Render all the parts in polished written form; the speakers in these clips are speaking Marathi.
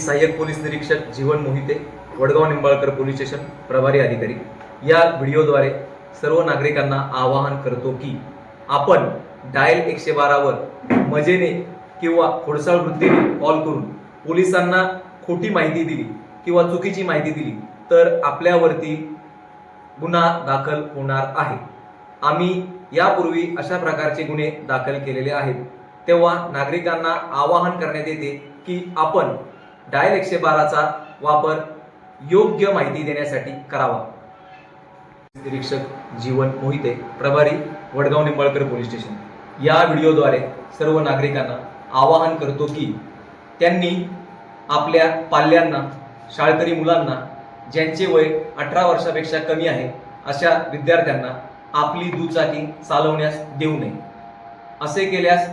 सहाय्यक पोलीस निरीक्षक जीवन मोहिते, वडगाव निंबाळकर पोलीस स्टेशन प्रभारी अधिकारी। या व्हिडिओद्वारे सर्व नागरिकांना आवाहन करतो की आपण डायल 112 वर मजेने किंवा खोडसाळ वृत्तीने कॉल करून पोलिसांना खोटी माहिती दिली किंवा चुकीची माहिती दिली तर आपल्यावरती गुन्हा दाखल होणार आहे। आम्ही यापूर्वी अशा प्रकारचे गुन्हे दाखल केलेले आहेत। तेव्हा नागरिकांना आवाहन करण्यात येते की आपण डायल 112 चा वापर योग्य माहिती देण्यासाठी करावा। निरीक्षक जीवन मोहिते, प्रभारी वडगाव निंबाळकर पोलीस स्टेशन। या व्हिडिओद्वारे सर्व नागरिकांना आवाहन करतो की त्यांनी आपल्या पाल्यांना, शाळकरी मुलांना ज्यांचे वय 18 वर्षापेक्षा कमी आहे अशा विद्यार्थ्यांना आपली दुचाकी चालवण्यास देऊ नये। असे केल्यास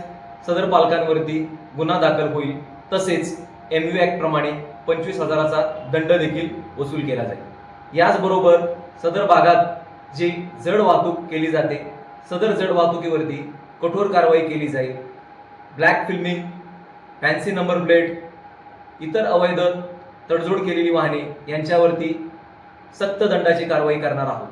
सदर पालकांवरती गुन्हा दाखल होईल, तसेच MV ऍक्ट प्रमाणे 25,000चा दंड देखील वसूल केला जाईल। याचबरोबर सदर भागात जी जड वाहतूक केली जाते, सदर जड वाहतुकीवरती कठोर कारवाई केली जाईल। Black filming, fancy number plate, इतर अवैध तडजोड केलेली वाहने यांच्यावरती सक्त दंडाची कारवाई करणार आहोत।